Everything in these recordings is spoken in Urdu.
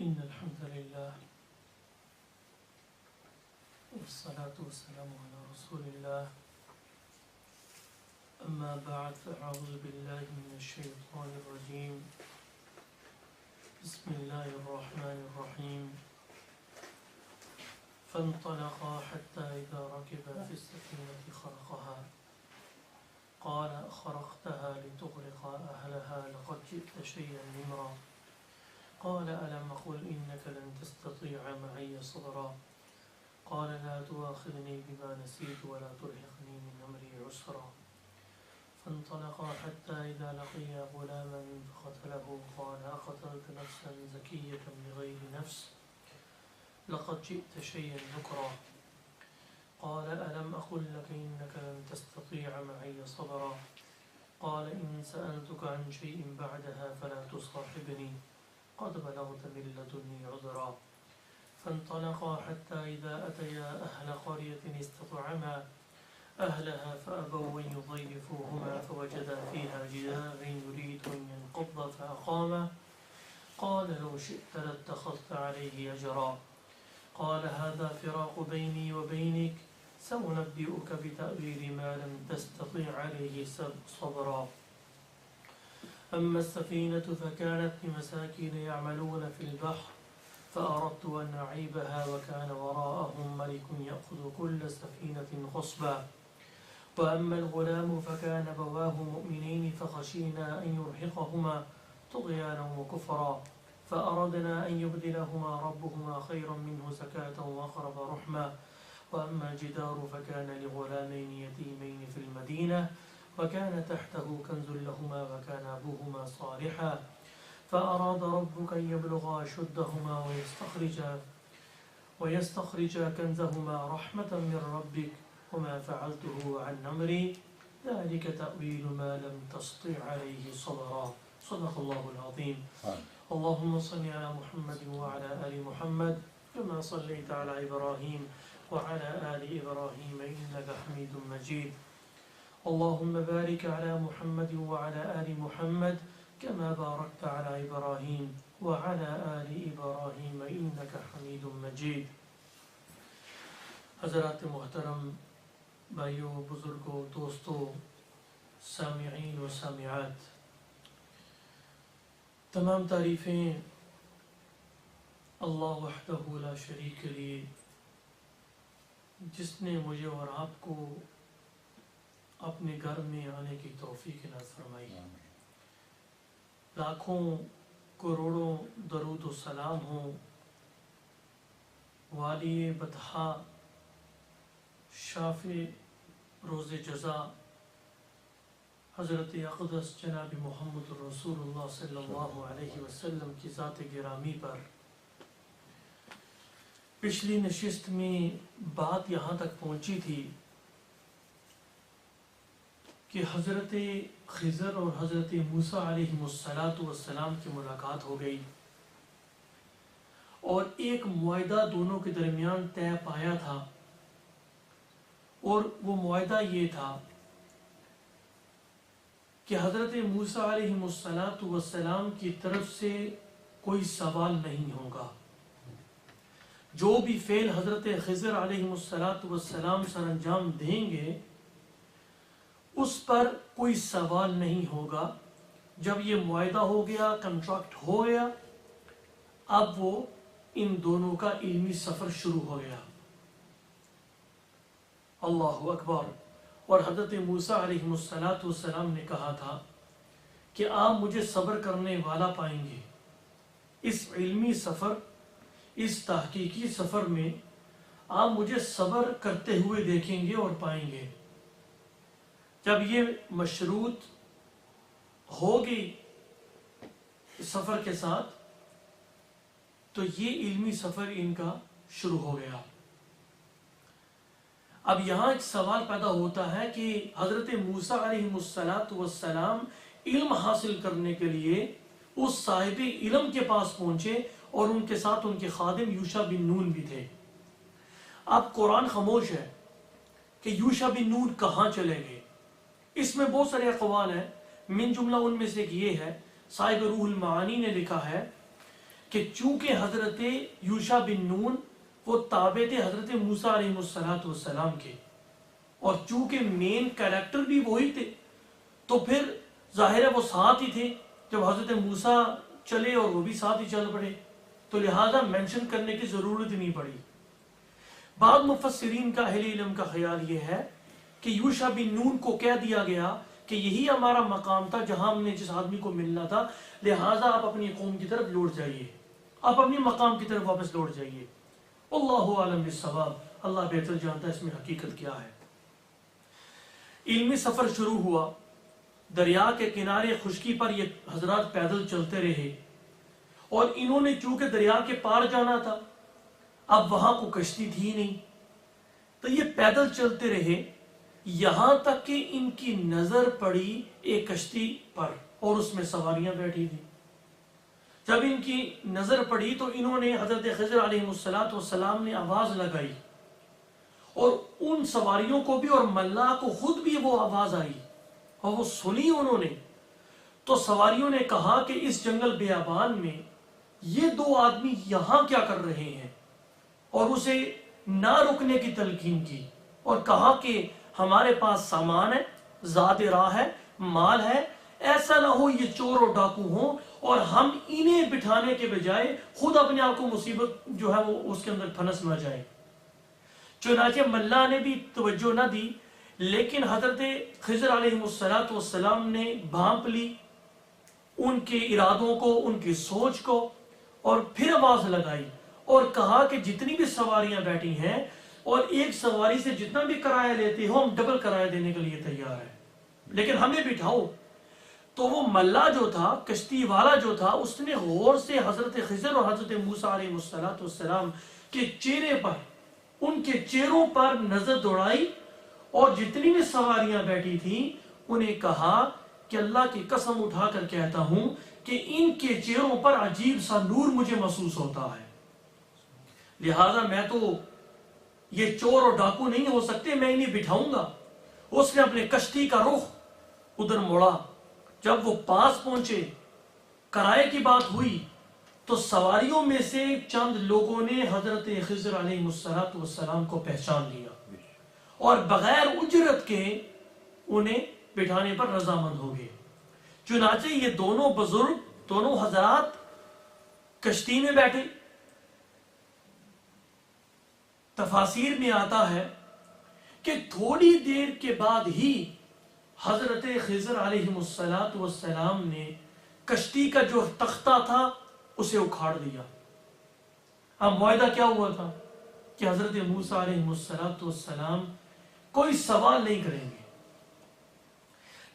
إن الحمد لله والصلاة والسلام على رسول الله أما بعد فأعوذ بالله من الشيطان الرجيم بسم الله الرحمن الرحيم فانطلقا حتى إذا ركبا في السفينة خرقها قال خرقتها لتغرق أهلها لقد جئت شيئا نمرا قال ألم أقل إنك لن تستطيع معي صبرا قال لا تؤاخذني بما نسيت ولا ترهقني من أمري عسرا فانطلقا حتى إذا لقيا غلاما فقتله قال أقتلت نفسا زكية بغير نفس لقد جئت شيئا نكرا قال ألم أقل لك إنك لن تستطيع معي صبرا قال إن سألتك عن شيء بعدها فلا تصاحبني قد بلغت من لدني عذرا فانطلقا حتى إذا أتيا أهل قرية استطعما أهلها فأبوا أن يضيفوهما فوجدا فيها جدارا يريد أن ينقض فأقامه قال لو شئت لاتخذت عليه أجرا قال هذا فراق بيني وبينك سأنبئك بتأويل ما لم تستطيع عليه صبرا أما السفينة فكانت لمساكين يعملون في البحر فأردت أن أعيبها وكان وراءهم ملك يأخذ كل سفينة غصبا وأما الغلام فكان أبواه مؤمنين فخشينا أن يرهقهما طغيانا وكفرا فأردنا أن يبدلهما ربهما خيرا منه زكاة وأقرب رحما وأما الجدار فكان لغلامين يتيمين في المدينة وكان تحته كنز لهما وكان أبوهما صالحا فأراد ربك أن يبلغا أشدهما ويستخرجا كنزهما رحمة من ربك وما فعلته عن أمري ذلك تأويل ما لم تستطع عليه صبرا صدق الله العظيم اللهم صل على محمد وعلى آل محمد كما صليت على إبراهيم وعلى آل إبراهيم إنك حميد مجيد اللهم بارك على محمد وعلى آل محمد كما باركت على إبراهيم وعلى آل إبراهيم إنك حميد مجيد حضرات محترم بھائیوں بزرگوں دوستوں سامعین و سامعات تمام تعریفیں اللہ وحدہ لا شریک کے لیے جس نے مجھے اور آپ کو اپنے گھر میں آنے کی توفیق عنایت فرمائی لاکھوں کروڑوں درود و سلام ہوں والی بطحا شافع روز جزا حضرت اقدس جناب محمد رسول اللہ صلی اللہ علیہ وسلم کی ذات گرامی پر پچھلی نشست میں بات یہاں تک پہنچی تھی کہ حضرت خضر اور حضرت موسیٰ علیہ السلام کی ملاقات ہو گئی اور ایک معاہدہ دونوں کے درمیان طے پایا تھا اور وہ معاہدہ یہ تھا کہ حضرت موسیٰ علیہ السلام کی طرف سے کوئی سوال نہیں ہوگا جو بھی فعل حضرت خضر علیہ السلام سر انجام دیں گے اس پر کوئی سوال نہیں ہوگا جب یہ معاہدہ ہو گیا کنٹریکٹ ہو گیا اب وہ ان دونوں کا علمی سفر شروع ہو گیا اللہ اکبر اور حضرت موسیٰ علیہ السلام نے کہا تھا کہ آپ مجھے صبر کرنے والا پائیں گے اس علمی سفر اس تحقیقی سفر میں آپ مجھے صبر کرتے ہوئے دیکھیں گے اور پائیں گے جب یہ مشروط ہوگی سفر کے ساتھ تو یہ علمی سفر ان کا شروع ہو گیا اب یہاں ایک سوال پیدا ہوتا ہے کہ حضرت موسیٰ علیہ السلام علم حاصل کرنے کے لیے اس صاحب علم کے پاس پہنچے اور ان کے ساتھ ان کے خادم یوشع بن نون بھی تھے اب قرآن خاموش ہے کہ یوشع بن نون کہاں چلے گئے اس میں بہت سارے اقوال ہیں من جملہ ان میں سے یہ ہے صاحب روح المعانی نے لکھا ہے کہ چونکہ حضرت یوشع بن نون وہ تابع تھے حضرت موسیٰ علیہ السلام کے، اور چونکہ مین کریکٹر بھی وہی تھے تو پھر ظاہر ہے وہ ساتھ ہی تھے جب حضرت موسیٰ چلے اور وہ بھی ساتھ ہی چل پڑے، تو لہذا مینشن کرنے کی ضرورت نہیں پڑی۔ بعض مفسرین کا اہل علم کا خیال یہ ہے کہ یوشع بن نون کو کہہ دیا گیا کہ یہی ہمارا مقام تھا جہاں ہم نے جس آدمی کو ملنا تھا، لہٰذا آپ اپنی قوم کی طرف لوٹ جائیے، آپ اپنی مقام کی طرف واپس لوٹ جائیے۔ اللہ عالم بالصواب، اللہ بہتر جانتا ہے اس میں حقیقت کیا ہے۔ علمی سفر شروع ہوا، دریا کے کنارے خشکی پر یہ حضرات پیدل چلتے رہے، اور انہوں نے چونکہ دریا کے پار جانا تھا، اب وہاں کو کشتی تھی نہیں، تو یہ پیدل چلتے رہے یہاں تک کہ ان کی نظر پڑی ایک کشتی پر اور اس میں سواریاں بیٹھی تھی۔ جب ان کی نظر پڑی تو انہوں نے حضرت خضر علیہ السلام نے آواز لگائی، اور ان سواریوں کو بھی اور ملا کو خود بھی وہ آواز آئی اور وہ سنی انہوں نے، تو سواریوں نے کہا کہ اس جنگل بیابان میں یہ دو آدمی یہاں کیا کر رہے ہیں، اور اسے نہ رکنے کی تلقین کی، اور کہا کہ ہمارے پاس سامان ہے، ذات راہ ہے، مال ہے، ایسا نہ ہو یہ چور اور ڈاکو ہوں اور ہم انہیں بٹھانے کے بجائے خود اپنے آپ کو مصیبت جو ہے وہ اس کے اندر پھنس نہ جائے۔ چنانچہ ملا نے بھی توجہ نہ دی، لیکن حضرت خضر علیہ السلام نے بھانپ لی ان کے ارادوں کو، ان کی سوچ کو، اور پھر آواز لگائی اور کہا کہ جتنی بھی سواریاں بیٹھی ہیں اور ایک سواری سے جتنا بھی کرایہ لیتے ہو ہم ڈبل کرایہ دینے کے لیے تیار ہیں، لیکن ہمیں بٹھاؤ۔ تو وہ ملا جو تھا، کشتی والا جو تھا، اس نے غور سے حضرت خضر اور حضرت موسیٰ علیہ السلام کے چہرے پر، ان کے چہروں پر نظر دوڑائی، اور جتنی بھی سواریاں بیٹھی تھیں انہیں کہا کہ اللہ کی قسم اٹھا کر کہتا ہوں کہ ان کے چہروں پر عجیب سا نور مجھے محسوس ہوتا ہے، لہذا میں تو یہ چور اور ڈاکو نہیں ہو سکتے، میں انہیں بٹھاؤں گا۔ اس نے اپنے کشتی کا رخ ادھر موڑا، جب وہ پاس پہنچے، کرائے کی بات ہوئی، تو سواریوں میں سے چند لوگوں نے حضرت خضر علیہ السلام کو پہچان لیا اور بغیر اجرت کے انہیں بٹھانے پر رضامند ہو گئے۔ چنانچہ یہ دونوں بزرگ، دونوں حضرات کشتی میں بیٹھے۔ تفاسیر میں آتا ہے کہ تھوڑی دیر کے بعد ہی حضرت خضر علیہ السلام نے کشتی کا جو تختہ تھا اسے اکھاڑ دیا۔ اب معاہدہ کیا ہوا تھا کہ حضرت موسیٰ علیہ السلام کوئی سوال نہیں کریں گے۔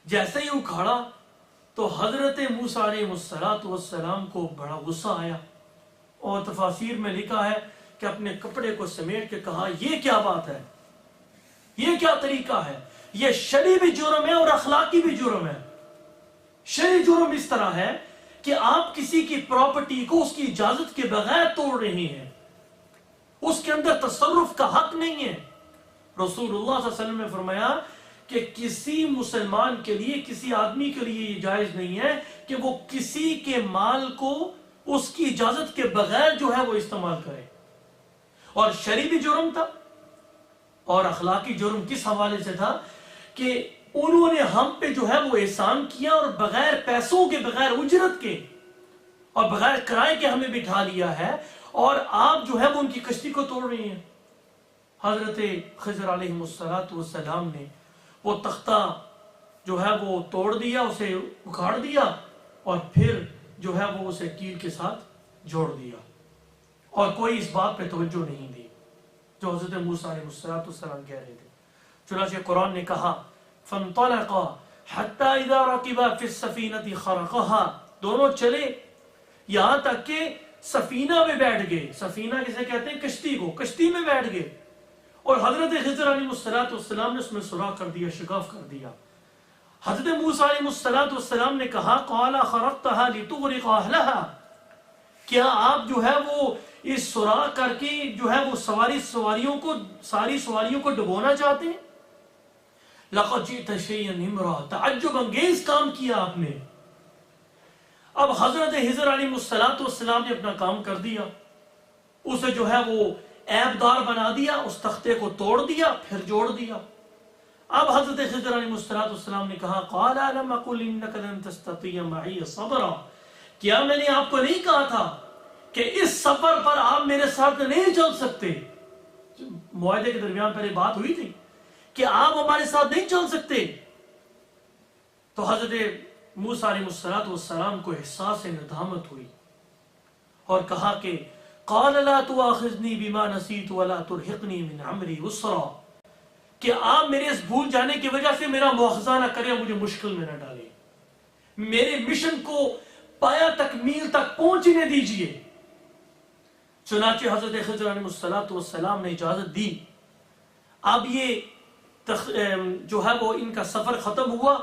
جیسے ہی اکھاڑا تو حضرت موسیٰ علیہ السلام کو بڑا غصہ آیا، اور تفاسیر میں لکھا ہے کہ اپنے کپڑے کو سمیٹ کے کہا یہ کیا بات ہے، یہ کیا طریقہ ہے، یہ شرعی بھی جرم ہے اور اخلاقی بھی جرم ہے۔ شرعی جرم اس طرح ہے کہ آپ کسی کی پراپرٹی کو اس کی اجازت کے بغیر توڑ رہے ہیں، اس کے اندر تصرف کا حق نہیں ہے۔ رسول اللہ صلی اللہ علیہ وسلم نے فرمایا کہ کسی مسلمان کے لیے، کسی آدمی کے لیے یہ جائز نہیں ہے کہ وہ کسی کے مال کو اس کی اجازت کے بغیر جو ہے وہ استعمال کرے۔ اور شرعی بھی جرم تھا اور اخلاقی جرم کس حوالے سے تھا کہ انہوں نے ہم پہ جو ہے وہ احسان کیا اور بغیر پیسوں کے، بغیر اجرت کے اور بغیر کرائے کے ہمیں بٹھا لیا ہے، اور آپ جو ہے وہ ان کی کشتی کو توڑ رہی ہیں۔ حضرت خضر علیہ السلام نے وہ تختہ جو ہے وہ توڑ دیا، اسے اکھاڑ دیا، اور پھر جو ہے وہ اسے کیل کے ساتھ جوڑ دیا، اور کوئی اس بات پہ توجہ نہیں دی جو حضرت موسیٰ علیہ السلام کہہ رہے تھے۔ چنانچہ قرآن نے کہا فَانْطَلَقَا حَتَّى إِذَا رَكِبَا فِي السَّفِينَةِ خَرَقَهَا، دونوں چلے یہاں تک کہ سفینہ میں بیٹھ گئے۔ سفینہ کسے کہتے ہیں؟ کشتی کو، کشتی میں بیٹھ گئے، اور حضرت خضر علیہ السلام نے اس میں سوراخ کر دیا، شگاف کر دیا۔ حضرت موسیٰ علیہ السلام نے کہا قَالَ خَرَقْتَهَا لِتُغْرِقَ أَهْلَهَا، کیا آپ جو ہے وہ اس سوراخ کر کے جو ہے وہ ساری سواریوں کو ڈبونا چاہتے ہیں؟ لَقَدْ جِئْتَ شَيْئًا إِمْرًا، تعجب انگیز کام کیا آپ نے۔ اب حضرت خضر علیہ السلام نے اپنا کام کر دیا، اسے جو ہے وہ عیب دار بنا دیا، اس تختے کو توڑ دیا پھر جوڑ دیا۔ اب حضرت خضر علیہ السلام نے کہا قال الم اقل انک لن تستطیع معی صبرا، کیا میں نے آپ کو نہیں کہا تھا کہ اس سفر پر آپ میرے ساتھ نہیں چل سکتے؟ معاہدے کے درمیان پہلے بات ہوئی تھی کہ آپ ہمارے ساتھ نہیں چل سکتے۔ تو حضرت موسیٰ علیہ السلام کو احساس ندامت ہوئی اور کہا کہ قال لا تؤاخذنی بما نسیت ولا ترهقنی من امری عسرا، کہ آپ میرے اس بھول جانے کی وجہ سے میرا مواخذہ نہ کریں، مجھے مشکل میں نہ ڈالیں، میرے مشن کو پایا تکمیل تک پہنچنے دیجئے۔ چنانچہ حضرت خضر علیہ السلام نے اجازت دی۔ اب یہ جو ہے وہ ان کا سفر ختم ہوا،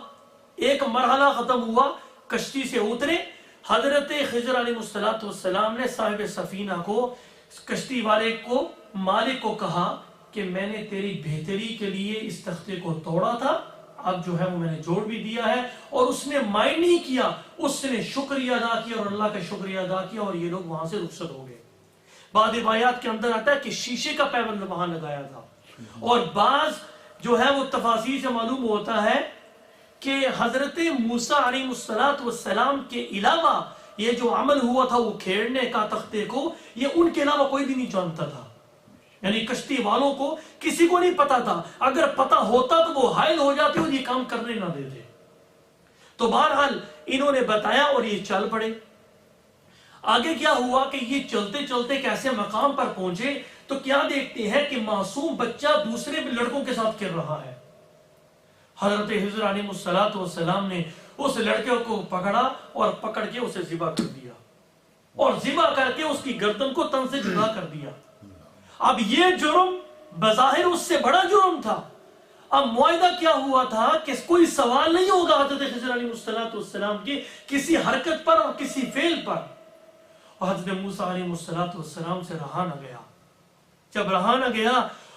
ایک مرحلہ ختم ہوا، کشتی سے اترے۔ حضرت خضر علیہ السلام نے صاحب سفینہ کو، کشتی والے کو، مالک کو کہا کہ میں نے تیری بہتری کے لیے اس تختے کو توڑا تھا، اب جو ہے وہ میں نے جوڑ بھی دیا ہے۔ اور اس نے مائنڈ نہیں کیا، اس نے شکریہ ادا کیا اور اللہ کا شکریہ ادا کیا، اور یہ لوگ وہاں سے رخصت ہو گئے۔ بعض روایات کے اندر آتا ہے کہ شیشے کا پیبند وہاں لگایا تھا، اور بعض جو ہے وہ تفاصیر سے معلوم ہوتا ہے کہ حضرت موسیٰ علیہ السلام کے علاوہ یہ جو عمل ہوا تھا وہ کھیڑنے کا تختے کو، یہ ان کے علاوہ کوئی بھی نہیں جانتا تھا، یعنی کشتی والوں کو کسی کو نہیں پتا تھا۔ اگر پتا ہوتا تو وہ حائل ہو جاتے اور یہ کام کرنے نہ دیتے۔ تو بہرحال انہوں نے بتایا اور یہ چل پڑے۔ آگے کیا ہوا کہ یہ چلتے چلتے ایک ایسے مقام پر پہنچے تو کیا دیکھتے ہیں کہ معصوم بچہ دوسرے لڑکوں کے ساتھ کھیل رہا ہے۔ حضرت خضر علیہ السلام نے اس لڑکے کو پکڑا اور پکڑ کے اسے ذبح کر دیا، اور ذبح کر کے اس کی گردن کو تن سے جدا کر دیا۔ اب یہ جرم بظاہر اس سے بڑا جرم تھا۔ اب معاہدہ کیا ہوا تھا کہ کوئی سوال نہیں ہوگا حضرت خضر علیہ السلام کی کسی حرکت پر اور کسی فعل پر۔ اور حضرت موسیٰ علیہ السلام سے رہا نہ گیا۔ جب رہا نہ گیا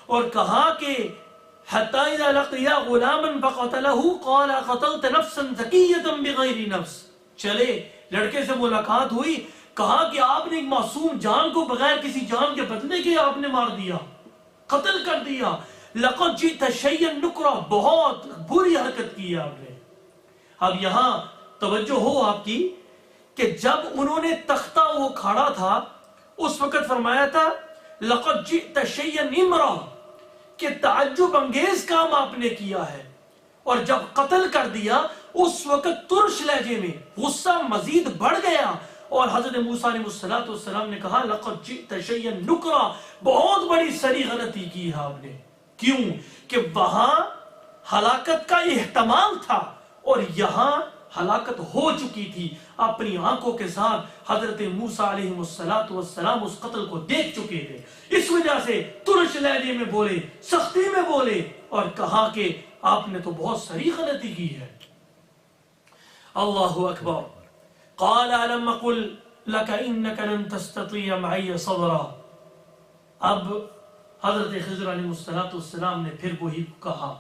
اور کہا کہ حَتَّى إِذَا لَقِيَا غُلَامًا فَقَتَلَهُ قَالَ قَتَلْتَ نَفْسًا زَكِيَّةً بِغَيْرِ نَفْسٍ، چلے لڑکے سے ملاقات ہوئی، کہا کہ آپ نے ایک معصوم جان کو بغیر کسی جان کے بدلے کے آپ نے مار دیا، قتل کر دیا۔ لَقَدْ جِئْتَ شَيْئًا نُكْرًا، بہت بری حرکت کی آپ نے۔ اب یہاں توجہ ہو آپ کی کہ جب انہوں نے تختہ وہ کھاڑا تھا اس وقت فرمایا تھا لَقَدْ جِئْتَ شَيْئًا اِمْرًا، کہ تعجب انگیز کام آپ نے کیا ہے۔ اور جب قتل کر دیا اس وقت ترش لہجے میں غصہ مزید بڑھ گیا، اور حضرت موسیٰ علیہ السلام نے کہا لَقَدْ جِئْتَ شَيْئًا نُكْرًا، بہت بڑی سری غلطی کی ہے آپ نے۔ کیوں کہ وہاں ہلاکت کا احتمال تھا اور یہاں ہلاکت ہو چکی تھی۔ اپنی آنکھوں کے ساتھ حضرت موسیٰ علیہ السلام اس قتل کو دیکھ چکے تھے، اس وجہ سے ترش لہجے میں بولے، سختی میں بولے، اور کہا کہ آپ نے تو بہت سری غلطی کی ہے۔ اللہ اکبر۔ قال الم اقل لك انك لن تستطيع معي صبرا۔ اب حضرت خضر علیہ السلام نے پھر وہی کہا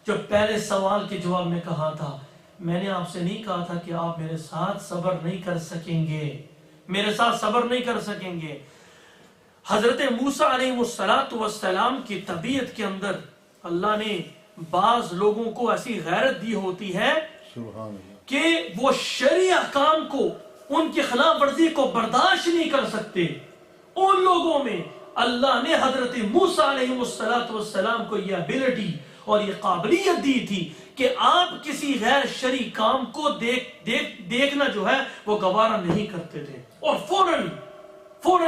جو پہلے سوال کے جواب میں کہا تھا، میں نے آپ سے نہیں کہا تھا کہ آپ میرے ساتھ صبر نہیں کر سکیں گے، میرے ساتھ صبر نہیں کر سکیں گے۔ حضرت موسیٰ علیہ السلام کی طبیعت کے اندر اللہ نے بعض لوگوں کو ایسی غیرت دی ہوتی ہے کہ وہ شرعی احکام کو، ان کی خلاف ورزی کو برداشت نہیں کر سکتے۔ ان لوگوں میں اللہ نے حضرت موسیٰ علیہ السلام کو یہ ابیلٹی اور یہ قابلیت دی تھی کہ آپ کسی غیر شرعی کام کو دیکھنا جو ہے وہ گوارا نہیں کرتے تھے اور فوراً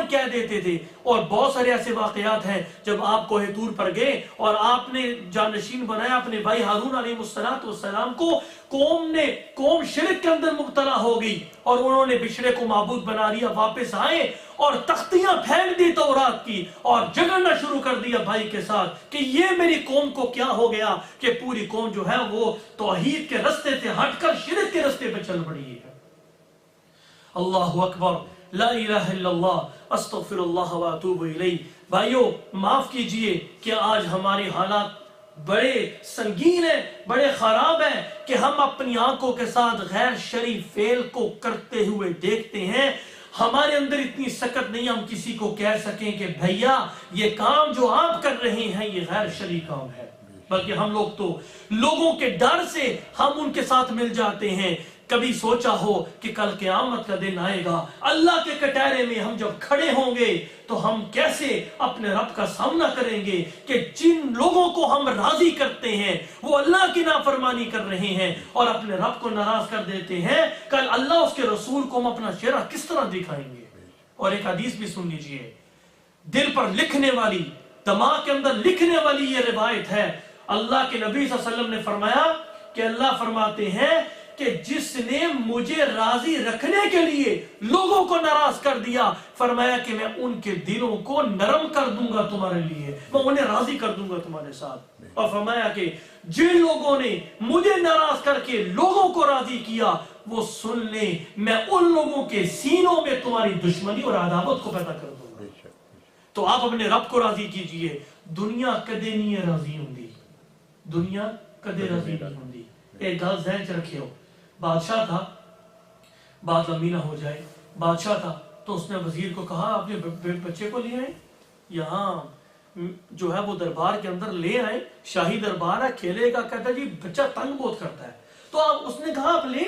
کہہ دیتے تھے۔ اور بہت سارے ایسے واقعات ہیں جب آپ کوہ طور پر گئے اور آپ نے جانشین بنایا اپنے بھائی ہارون علیہ السلام کو، قوم شرک کے اندر مبتلا ہو گئی اور انہوں نے بچڑے کو معبود بنا لیا، واپس آئے اور تختیاں پھینک دی تورات کی اور جھگڑنا شروع کر دیا بھائی کے ساتھ کہ یہ میری قوم کو کیا ہو گیا کہ پوری قوم جو ہے وہ توحید کے رستے سے ہٹ کر شرک کے رستے پہ چل پڑی ہے۔ اللہ اکبر، لا الہ الا اللہ، استغفر اللہ واتوب الیہ۔ بھائیو معاف کیجئے کہ آج ہماری حالات بڑے سنگین ہیں، بڑے خراب ہیں کہ ہم اپنی آنکھوں کے ساتھ غیر شرعی فعل کو کرتے ہوئے دیکھتے ہیں. ہمارے اندر اتنی سکت نہیں ہم کسی کو کہہ سکیں کہ بھیا یہ کام جو آپ کر رہے ہیں یہ غیر شرعی کام ہے، بلکہ ہم لوگ تو لوگوں کے ڈر سے ہم ان کے ساتھ مل جاتے ہیں. کبھی سوچا ہو کہ کل قیامت کا دن آئے گا، اللہ کے کٹہرے میں ہم جب کھڑے ہوں گے تو ہم کیسے اپنے رب کا سامنا کریں گے کہ جن لوگوں کو ہم راضی کرتے ہیں وہ اللہ کی نافرمانی کر رہے ہیں اور اپنے رب کو ناراض کر دیتے ہیں. کل اللہ اس کے رسول کو ہم اپنا چہرہ کس طرح دکھائیں گے؟ اور ایک حدیث بھی سن لیجئے، دل پر لکھنے والی، دماغ کے اندر لکھنے والی یہ روایت ہے. اللہ کے نبی صلی اللہ علیہ وسلم نے فرمایا کہ اللہ فرماتے ہیں کہ جس نے مجھے راضی رکھنے کے لیے لوگوں کو ناراض کر دیا، فرمایا کہ میں ان کے دلوں کو نرم کر دوں گا تمہارے لیے، میں انہیں راضی کر دوں گا تمہارے ساتھ. اور فرمایا کہ جن لوگوں نے مجھے ناراض کر کے لوگوں کو راضی کیا وہ سن لیں میں ان لوگوں کے سینوں میں تمہاری دشمنی اور عداوت کو پیدا کر دوں گا. تو آپ اپنے رب کو راضی کیجئے. دنیا کدے نہیں راضی ہوندی، دنیا کدے راضی نہیں ہوندی. ایک گل ذہن چ رکھیو، بادشاہ تھا، بات لمبی نہ ہو جائے، بادشاہ تھا تو اس نے وزیر کو کہا اپنے بچے کو لے آئے، یہاں جو ہے وہ دربار کے اندر لے آئے، شاہی دربار ہے، کھیلے گا. کہتا ہے جی بچہ تنگ بہت کرتا ہے. تو اس نے کہا آپ لے،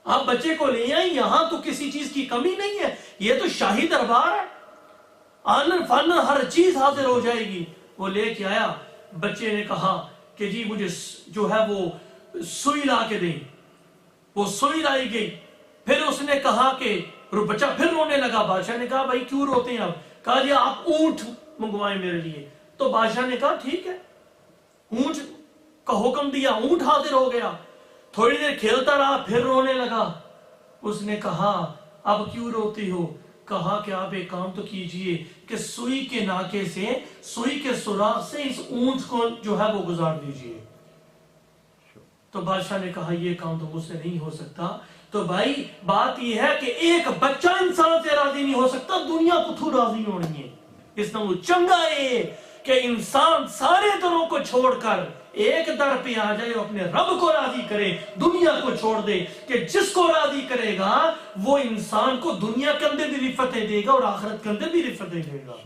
آپ بچے کو لے آئیں، یہاں تو کسی چیز کی کمی نہیں ہے، یہ تو شاہی دربار ہے، آنن فنن ہر چیز حاضر ہو جائے گی. وہ لے کے آیا. بچے نے کہا کہ جی مجھے جو ہے وہ سوئی لا کے دیں. وہ سوئی لائی گئی. پھر اس نے کہا کہ بچہ پھر رونے لگا. بادشاہ نے کہا بھائی کیوں روتے ہیں آپ؟ کہا جی آپ اونٹ منگوائیں میرے لیے. تو بادشاہ نے کہا ٹھیک ہے، اونٹ کا حکم دیا، اونٹ حاضر ہو گیا. تھوڑی دیر کھیلتا رہا پھر رونے لگا. اس نے کہا اب کیوں روتی ہو؟ کہا کہ آپ ایک کام تو کیجئے کہ سوئی کے ناکے سے، سوئی کے سوراخ سے اس اونٹ کو جو ہے وہ گزار دیجئے. تو بادشاہ نے کہا یہ کام تو مجھ سے نہیں ہو سکتا. تو بھائی بات یہ ہے کہ ایک بچہ انسان سے راضی نہیں ہو سکتا، دنیا کو تو راضی ہونی ہے. اس نے وہ چنگا ہے کہ انسان سارے دروں کو چھوڑ کر ایک در پہ آ جائے اور اپنے رب کو راضی کرے، دنیا کو چھوڑ دے. کہ جس کو راضی کرے گا وہ انسان کو دنیا کے اندر بھی رفتیں دے گا اور آخرت کے اندر بھی رفتیں دے گا.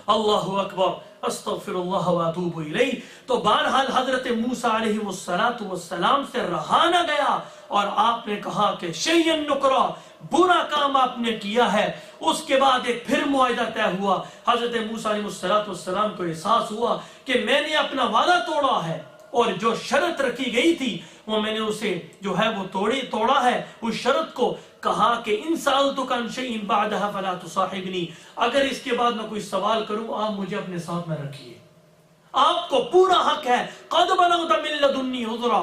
اللہ اکبر، استغفر اللہ واتوب الیہ. تو بہرحال حضرت موسیٰ علیہ السلام سے رہا نہ گیا اور آپ نے کہا کہ شیئن نکرا، برا کام آپ نے کیا ہے. اس کے بعد ایک پھر معاہدہ طے ہوا. حضرت موسیٰ علیہ السلام کو احساس ہوا کہ میں نے اپنا وعدہ توڑا ہے اور جو شرط رکھی گئی تھی وہ میں نے اسے جو ہے وہ توڑا ہے. اس شرط کو کہا کہ ان سألتک عن شیء بعدها فلا تصاحبنی، اگر اس کے بعد میں کوئی سوال کروں آپ مجھے اپنے ساتھ میں رکھیے، آپ کو پورا حق ہے. قد بلغت من لدنی عذرا،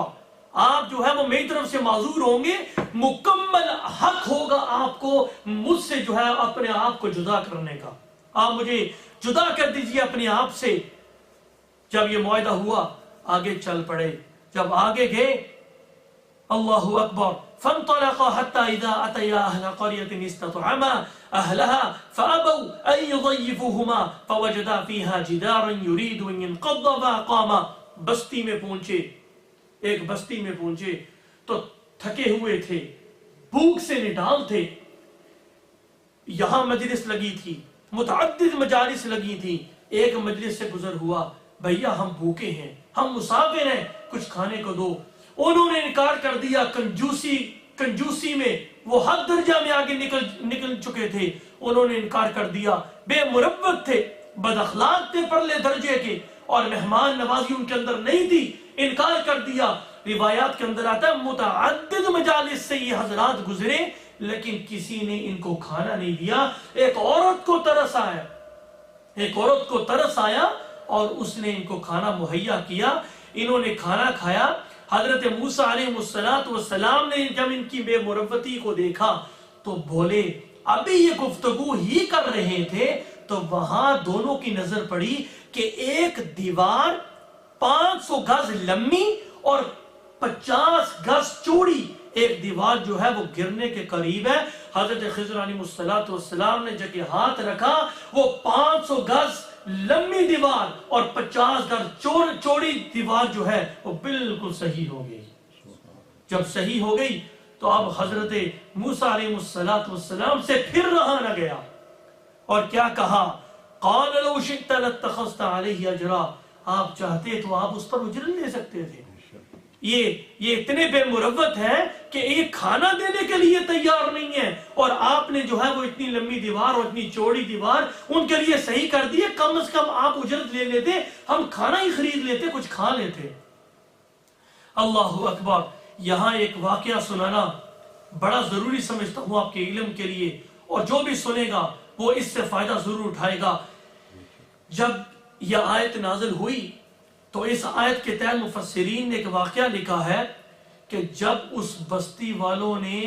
آپ جو ہے وہ میری طرف سے معذور ہوں گے، مکمل حق ہوگا آپ کو مجھ سے جو ہے اپنے آپ کو جدا کرنے کا، آپ مجھے جدا کر دیجئے اپنے آپ سے. جب یہ معاہدہ ہوا آگے چل پڑے. جب آگے گئے اللہ اکبر، فانطلقا حتى اذا اتيا اهل قرية استطعما اهلها فابوا ان يضيفوهما فوجدا فيها جدارا يريد ان ينقض فاقاما. بستی میں پہنچے، ایک بستی میں پہنچے تو تھکے ہوئے تھے، بھوک سے نڈال تھے. یہاں مجلس لگی تھی، متعدد مجالس لگی تھی. ایک مجلس سے گزر ہوا، بھیا ہم بھوکے ہیں، ہم مسافر ہیں، کچھ کھانے کو دو. انہوں نے انکار کر دیا. کنجوسی میں وہ حد درجہ میں آگے نکل چکے تھے. انہوں نے انکار کر دیا. بے مروت تھے، بد اخلاق تھے پرلے درجے کے، اور مہمان نوازی ان کے اندر نہیں تھی. انکار کر دیا. روایات کے اندر آتا ہے متعدد مجالس سے یہ حضرات گزرے لیکن کسی نے ان کو کھانا نہیں دیا. ایک عورت کو ترس آیا اور اس نے ان کو کھانا مہیا کیا. انہوں نے کھانا کھایا. حضرت موسیٰ علیہ السلام نے جب ان کی بے مروتی کو دیکھا تو بولے، ابھی یہ گفتگو ہی کر رہے تھے تو وہاں دونوں کی نظر پڑی کہ ایک دیوار 500 گز لمبی اور 50 گز چوڑی ایک دیوار جو ہے وہ گرنے کے قریب ہے. حضرت خضر علیہ السلام نے جگہ ہاتھ رکھا، وہ 500 گز لمبی دیوار اور 50 گز چوڑی دیوار جو ہے وہ بالکل صحیح ہو گئی. جب صحیح ہو گئی تو اب حضرت موسیٰ علیہ السلام سے پھر رہا نہ گیا اور کیا کہا؟ قال لو شئت لاتخذت علیہ اجرا، آپ چاہتے تو آپ اس پر اجرت لے سکتے تھے. یہ اتنے بے مروت ہے کہ ایک کھانا دینے کے لیے تیار نہیں ہے، اور آپ نے جو ہے وہ اتنی لمبی دیوار اور اتنی چوڑی دیوار ان کے لیے صحیح کر دیے. کم از کم آپ اجرت لے لیتے، ہم کھانا ہی خرید لیتے، کچھ کھا لیتے. اللہ اکبر. یہاں ایک واقعہ سنانا بڑا ضروری سمجھتا ہوں آپ کے علم کے لیے، اور جو بھی سنے گا وہ اس سے فائدہ ضرور اٹھائے گا. جب یہ آیت نازل ہوئی تو اس آیت کے تحت مفسرین نے ایک واقعہ لکھا ہے کہ جب اس بستی والوں نے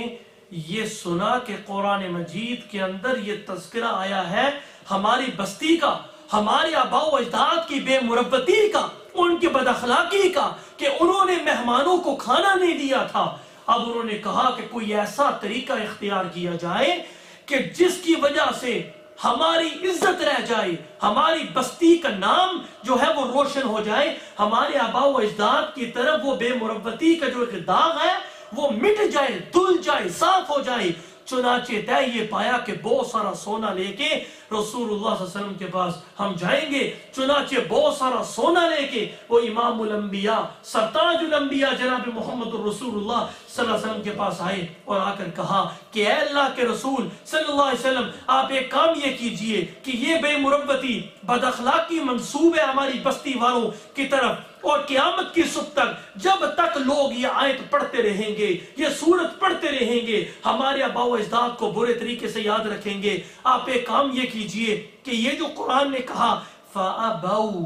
یہ سنا کہ قرآن مجید کے اندر یہ تذکرہ آیا ہے ہماری بستی کا، ہمارے آباء و اجداد کی بے مروتی کا، ان کی بد اخلاقی کا، کہ انہوں نے مہمانوں کو کھانا نہیں دیا تھا، اب انہوں نے کہا کہ کوئی ایسا طریقہ اختیار کیا جائے کہ جس کی وجہ سے ہماری عزت رہ جائے، ہماری بستی کا نام جو ہے وہ روشن ہو جائے، ہمارے آباء و اجداد کی طرف وہ بے مروتی کا جو ایک داغ ہے وہ مٹ جائے، دھل جائے، صاف ہو جائے. چنانچہ طے یہ پایا کہ بہت سارا سونا لے کے رسول اللہ صلی اللہ علیہ وسلم کے پاس ہم جائیں گے. چنانچہ بہت سارا سونا لے کے وہ امام الانبیاء سرتاج الانبیاء جناب محمد الرسول اللہ صلی اللہ علیہ وسلم کے پاس آئے اور آ کر کہا کہ اے اللہ کے رسول صلی اللہ علیہ وسلم، آپ ایک کام یہ کیجئے کہ یہ بے مروتی بد اخلاقی منسوب ہے ہماری بستی والوں کی طرف، اور قیامت کی صبح تک جب تک لوگ یہ آیت پڑھتے رہیں گے، یہ سورت پڑھتے رہیں گے، ہمارے آباء و اجداد کو برے طریقے سے یاد رکھیں گے. آپ ایک کام یہ کیجئے کہ یہ جو قرآن نے کہا فَأَبَوْا،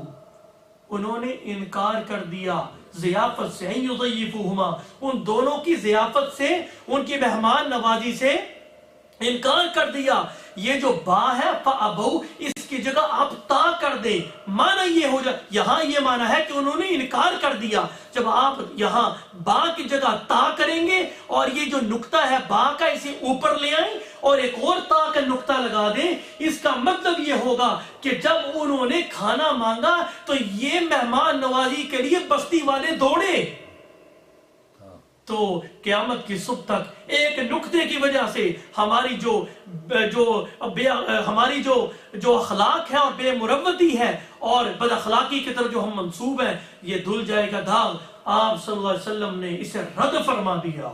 انہوں نے انکار کر دیا ضیافت سے، ان یضیفوہما، ان دونوں کی ضیافت سے، ان کی مہمان نوازی سے انکار کر دیا. یہ جو با ہے فَأَبَوْا، اس کی جگہ آپ تا کر دیں، معنی یہ ہو جائے. یہاں یہ معنی ہے کہ انہوں نے انکار کر دیا. جب آپ یہاں با کی جگہ تا کریں گے اور یہ جو نقطہ ہے با کا اسے اوپر لے آئیں اور ایک اور تا کا نقطہ لگا دیں، اس کا مطلب یہ ہوگا کہ جب انہوں نے کھانا مانگا تو یہ مہمان نوازی کے لیے بستی والے دوڑے. تو قیامت کی صبح تک ایک نقطے کی وجہ سے ہماری ہماری جو اخلاق ہے اور بے مروتی ہے اور بد اخلاقی کی طرف جو ہم منسوب ہیں، یہ دھل جائے گا داغ. آپ صلی اللہ علیہ وسلم نے اسے رد فرما دیا.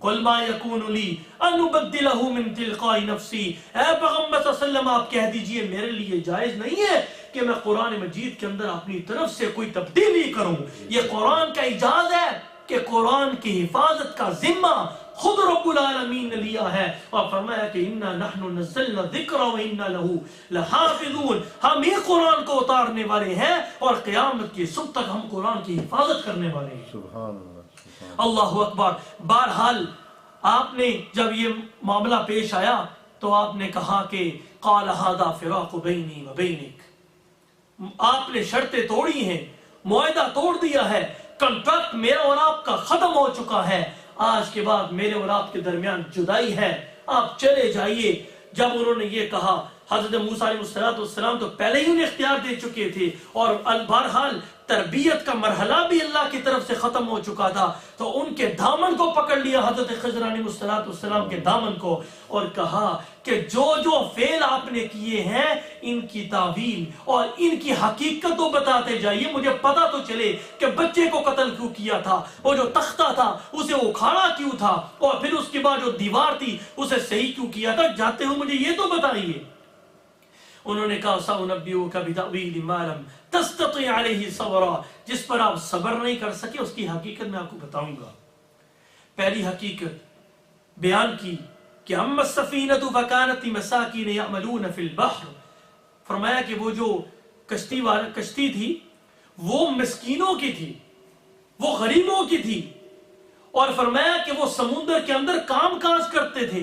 قُلْ مَا يَكُونُ لِي أَنْ أُبَدِّلَهُ مِنْ تِلْقَاءِ نَفْسِي، اے پیغمبر صلی اللہ علیہ وسلم آپ کہہ دیجئے میرے لیے جائز نہیں ہے کہ میں قرآن مجید کے اندر اپنی طرف سے کوئی تبدیلی کروں. یہ قرآن کا اجازت ہے کہ قرآن کی حفاظت کا ذمہ خود رب العالمین نے لیا ہے، اور فرمایا کہ اِنَّا نَحْنُ نَزَّلْنَا الذِّكْرَ وَإِنَّا لَهُ لَحَافِظُونَ، ہم ہی قرآن کو اتارنے والے ہیں اور قیامت کی صبح تک ہم قرآن کی حفاظت کرنے والے ہیں. سبحان اللہ، اللہ اکبر. بہرحال آپ نے جب یہ معاملہ پیش آیا تو آپ نے کہا کہ قَالَ هَذَا فِرَاقُ بَيْنِي وَبَيْنِكَ، آپ نے شرطیں توڑی ہیں، معاہدہ توڑ دیا ہے، کنٹریکٹ میرا اور آپ کا ختم ہو چکا ہے، آج کے بعد میرے اور آپ کے درمیان جدائی ہے، آپ چلے جائیے. جب انہوں نے یہ کہا، حضرت موسیٰ علیہ السلام تو پہلے ہی انہیں اختیار دے چکے تھے اور بہرحال تربیت کا مرحلہ بھی اللہ کی طرف سے ختم ہو چکا تھا، تو ان کے دامن کو پکڑ لیا حضرت خضر علیہ السلام کے دامن کو اور کہا کہ جو جو فعل آپ نے کیے ہیں ان کی تعویل اور ان کی حقیقت تو بتاتے جائیے، مجھے پتا تو چلے کہ بچے کو قتل کیوں کیا تھا، وہ جو تختہ تھا اسے اکھاڑا کیوں تھا، اور پھر اس کے بعد جو دیوار تھی اسے صحیح کیوں کیا تھا، جاتے ہو مجھے یہ تو بتائیے. انہوں نے کہا سأنبئک بتأویل ما لم تستطع علیہ صبرا، جس پر آپ صبر نہیں کر سکے اس کی حقیقت میں آپ کو بتاؤں گا. پہلی حقیقت بیان کی کہ اما السفینۃ فکانت مساکین یعملون فی البحر، فرمایا کہ وہ جو کشتی تھی وہ مسکینوں کی تھی، وہ غریبوں کی تھی، اور فرمایا کہ وہ سمندر کے اندر کام کاج کرتے تھے،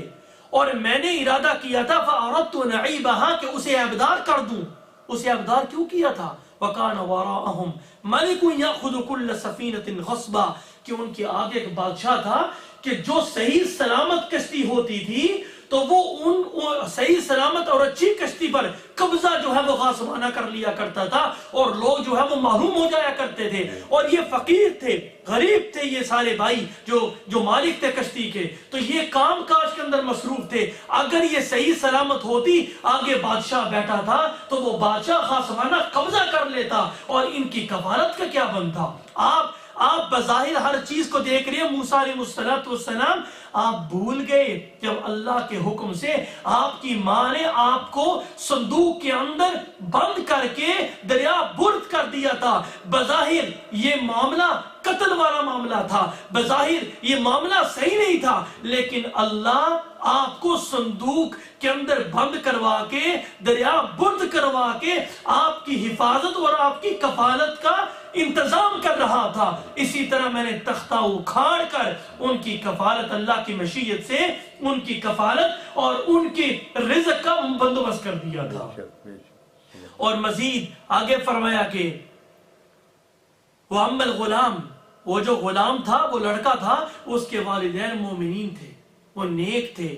اور میں نے ارادہ کیا تھا فَأَرَدْتُ نَعِيبَهَا کہ اسے عیبدار کر دوں. اسے عیبدار کیوں کیا تھا؟ وَكَانَ وَرَاءَهُمْ مَلِكٌ يَأْخُذُ كُلَّ سَفِينَةٍ غَصْبًا، کہ ان کے آگے ایک بادشاہ تھا کہ جو صحیح سلامت کشتی ہوتی تھی تو وہ ان صحیح سلامت اور اچھی کشتی پر قبضہ جو ہے وہ غاصبانہ کر لیا کرتا تھا اور لوگ جو ہے وہ محروم ہو جایا کرتے تھے. اور یہ فقیر تھے, غریب تھے یہ سارے بھائی جو مالک تھے کشتی کے, تو یہ کام کاج کے اندر مصروف تھے. اگر یہ صحیح سلامت ہوتی, آگے بادشاہ بیٹھا تھا, تو وہ بادشاہ غاصبانہ قبضہ کر لیتا اور ان کی کفالت کا کیا بنتا. آپ بظاہر ہر چیز کو دیکھ رہے ہیں. موسیٰ علیہ السلام آپ بھول گئے جب اللہ کے حکم سے آپ کی ماں نے آپ کو صندوق کے اندر بند کر کے دریا برد کر دیا تھا. بظاہر یہ معاملہ قتل والا معاملہ تھا, بظاہر یہ معاملہ صحیح نہیں تھا, لیکن اللہ آپ کو صندوق کے اندر بند کروا کے, دریا برد کروا کے آپ کی حفاظت اور آپ کی کفالت کا انتظام کر رہا تھا. اسی طرح میں نے تختہ اکھاڑ کر ان کی کفالت, اللہ کی مشیت سے ان کی کفالت اور ان کے رزق کا بندوبست کر دیا تھا. اور مزید آگے فرمایا کہ وَأَمَّا الْغُلَامُ, وہ جو غلام تھا, وہ لڑکا تھا, اس کے والدین مومنین تھے, وہ نیک تھے.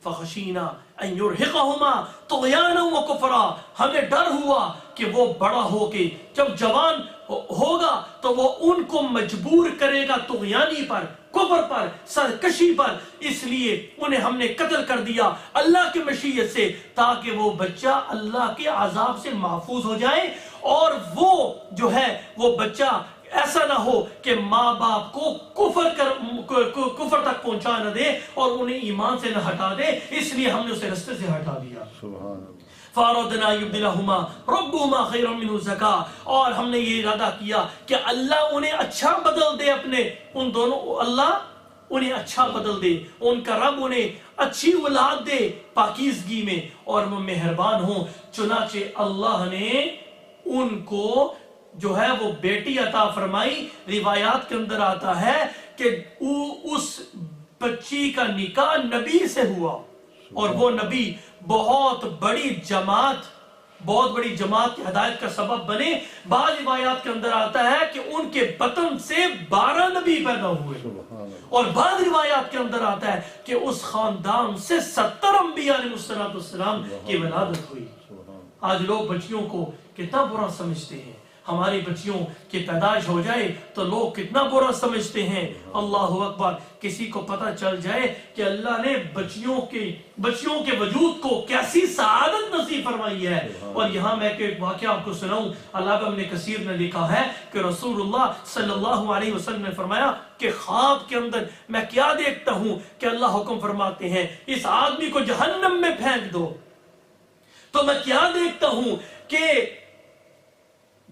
فَخَشِينَا أَن يُرْهِقَهُمَا طُغْيَانًا وَكُفْرًا, ہمیں ڈر ہوا کہ وہ بڑا ہو کے جب جوان ہوگا تو وہ ان کو مجبور کرے گا طغیانی پر, کفر پر, سرکشی پر. اس لیے انہیں ہم نے قتل کر دیا اللہ کی مشیت سے, تاکہ وہ بچہ اللہ کے عذاب سے محفوظ ہو جائے, اور وہ جو ہے وہ بچہ ایسا نہ ہو کہ ماں باپ کو کفر تک پہنچا نہ دے اور انہیں ایمان سے نہ ہٹا دے. اس لیے ہم نے اسے رستے سے ہٹا دیا. سبحان اللہ. فَأَرَدْنَا يُبْدِلَهُمَا رَبُّهُمَا خَيْرًا مِنْهُ زَكَاةً, اور ہم نے یہ ارادہ کیا کہ اللہ انہیں اچھا بدل دے, اپنے ان دونوں, اللہ انہیں اچھا بدل دے, ان کا رب انہیں اچھی اولاد دے پاکیزگی میں, اور وہ مہربان ہوں. چنانچہ اللہ نے ان کو جو ہے وہ بیٹی عطا فرمائی. روایات کے اندر آتا ہے کہ اس بچی کا نکاح نبی سے ہوا, اور وہ نبی بہت بڑی جماعت کی ہدایت کا سبب بنے. بعض روایات کے اندر آتا ہے کہ ان کے بطن سے 12 نبی پیدا ہوئے, اور بعض روایات کے اندر آتا ہے کہ اس خاندان سے 70 انبیاء علیہ السلام کی ولادت ہوئی. آج لوگ بچیوں کو کتنا برا سمجھتے ہیں, ہماری بچیوں کی پیدائش ہو جائے تو لوگ کتنا برا سمجھتے ہیں. اللہ اکبر. کسی کو پتہ چل جائے کہ اللہ نے بچیوں کے وجود کو کیسی سعادت نصیب فرمائی ہے. اور یہاں میں ایک واقعہ آپ کو سناؤں. علامہ ابن کثیر نے لکھا ہے کہ رسول اللہ صلی اللہ علیہ وسلم نے فرمایا کہ خواب کے اندر میں کیا دیکھتا ہوں کہ اللہ حکم فرماتے ہیں اس آدمی کو جہنم میں پھینک دو. تو میں کیا دیکھتا ہوں کہ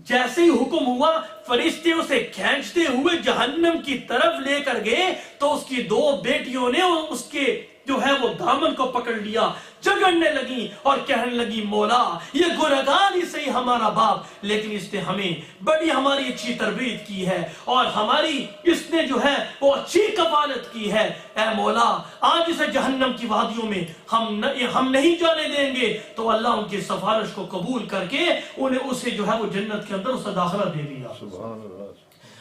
جیسے ہی حکم ہوا, فرشتے اسے کھینچتے ہوئے جہنم کی طرف لے کر گئے, تو اس کی 2 بیٹیوں نے اس کے جو ہے وہ دامن کو پکڑ لیا, جگڑنے لگی اور کہنے لگی مولا یہ گنہگار ہی صحیح ہمارا باپ, لیکن اس نے ہمیں بڑی ہماری اچھی تربیت کی ہے اور ہماری اس نے جو ہے وہ اچھی کفالت کی ہے. اے مولا آج اسے جہنم کی وادیوں میں ہم نہیں جانے دیں گے. تو اللہ ان کی سفارش کو قبول کر کے انہیں اسے جو ہے وہ جنت کے اندر اسے داخلہ دے دیا. سبحان اللہ.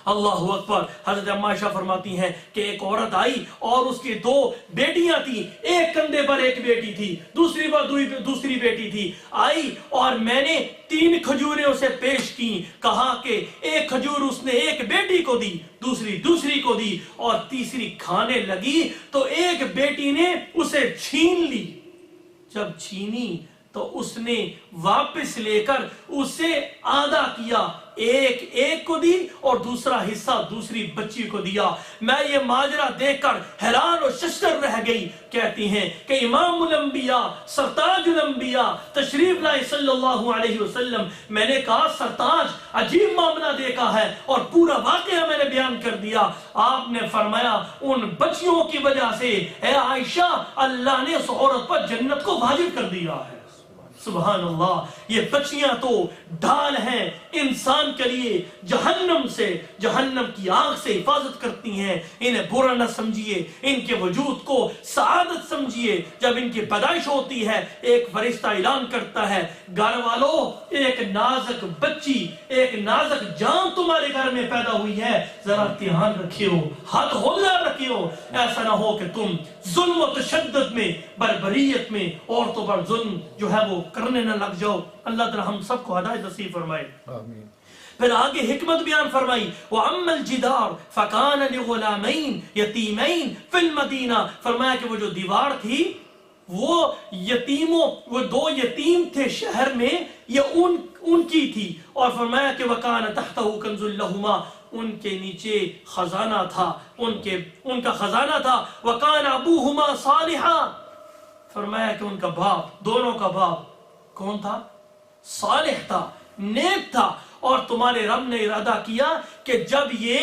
اللہ اکبر. حضرت عائشہ فرماتی ہیں کہ ایک عورت آئی اور اس کی 2 بیٹیاں تھیں, ایک کندھے پر ایک بیٹی تھی, دوسری پر دوسری بیٹی تھی. آئی اور میں نے 3 کھجوریں اسے پیش کی, کہا کہ ایک کھجور اس نے ایک بیٹی کو دی, دوسری کو دی, اور تیسری کھانے لگی تو ایک بیٹی نے اسے چھین لی. جب چھینی تو اس نے واپس لے کر اسے آدھا کیا, ایک کو دی اور دوسرا حصہ دوسری بچی کو دیا. میں یہ ماجرا دیکھ کر حیران اور ششدر رہ گئی. کہتی ہیں کہ امام الانبیاء سرتاج الانبیاء تشریف لائے صلی اللہ علیہ وسلم. میں نے کہا سرتاج عجیب معاملہ دیکھا ہے, اور پورا واقعہ میں نے بیان کر دیا. آپ نے فرمایا ان بچیوں کی وجہ سے اے عائشہ اللہ نے اس عورت پر جنت کو واجب کر دیا ہے. سبحان اللہ. یہ بچیاں تو ڈھال ہیں انسان کے لیے جہنم سے, جہنم کی آگ سے حفاظت کرتی ہیں. انہیں برا نہ سمجھیے, ان کے وجود کو سعادت سمجھیے. جب ان کی پیدائش ہوتی ہے ایک فرشتہ اعلان کرتا ہے گھر والوں ایک نازک بچی, ایک نازک جان تمہارے گھر میں پیدا ہوئی ہے, ذرا دھیان رکھیو, ہاتھ ہولا رکھیو. ایسا نہ ہو کہ تم ظلم و تشدد میں, بربریت میں, عورتوں پر ظلم جو ہے وہ کرنے نہ لگ جاؤ. اللہ تعالی ہم سب کو ہدایت نصیب فرمائے. آمین. پھر آگے حکمت بیان فرمائی وَأَمَّا الْجِدَارُ فَكَانَ لِغُلَامَيْنِ يَتِيمَيْنِ فِي الْمَدِينَةِ. فرمایا کہ وہ جو دیوار تھی وہ یتیموں، وہ دو یتیم تھے شہر میں، یہ ان کی تھی. اور فرمایا کہ وَكَانَ تَحْتَهُ كَنْزٌ لَهُمَا، ان کے نیچے خزانہ تھا، ان کا خزانہ تھا. وَكَانَ أَبُوهُمَا صَالِحًا. فرمایا کہ ان کا باپ، دونوں کا باپ کون تھا؟ صالح تھا، نیک تھا. اور تمہارے رب نے ارادہ کیا کہ جب یہ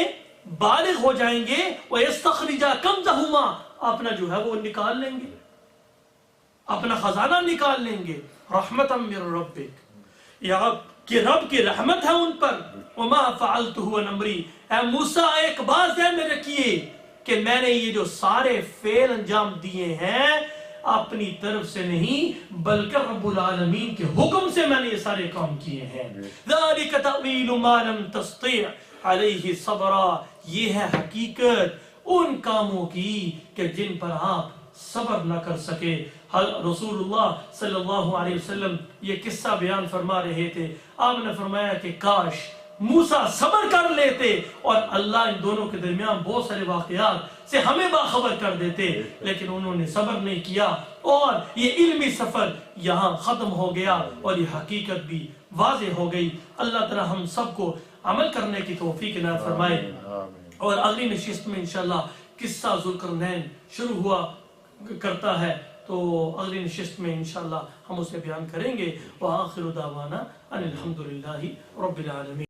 بالغ ہو جائیں گے وَيَسْتَخْرِجَا كَنْزَهُمَا، اپنا جو ہے وہ نکال لیں گے، اپنا خزانہ نکال لیں گے. رحمتاً من ربک، یا کہ رب کی رحمت ہے ان پر. وَمَا فَعَلْتُهُ عَنْ أَمْرِي. اے موسیٰ ایک بات ہے میرے کیے کہ میں نے یہ جو سارے فعل انجام دیے ہیں اپنی طرف سے نہیں بلکہ رب العالمین کے حکم سے میں نے یہ سارے کام کیے ہیں. ذَلِكَ تَأْوِيلُ مَا لَمْ تَسْطِعْ عَلَيْهِ صَبْرًا. یہ ہے حقیقت ان کاموں کی کہ جن پر آپ صبر نہ کر سکے. رسول اللہ صلی اللہ علیہ وسلم یہ قصہ بیان فرما رہے تھے. آپ نے فرمایا کہ کاش موسیٰ صبر کر لیتے اور اللہ ان دونوں کے درمیان بہت سارے واقعات سے ہمیں باخبر کر دیتے، لیکن انہوں نے صبر نہیں کیا اور یہ علمی سفر یہاں ختم ہو گیا اور یہ حقیقت بھی واضح ہو گئی. اللہ تعالی ہم سب کو عمل کرنے کی توفیق عنایت فرمائے. اور اگلی نشست میں انشاءاللہ قصہ ذوالقرنین شروع ہوا کرتا ہے، تو اگلی نشست میں انشاءاللہ ہم اسے بیان کریں گے. وآخر دعوانا ان الحمدللہ رب العالمین.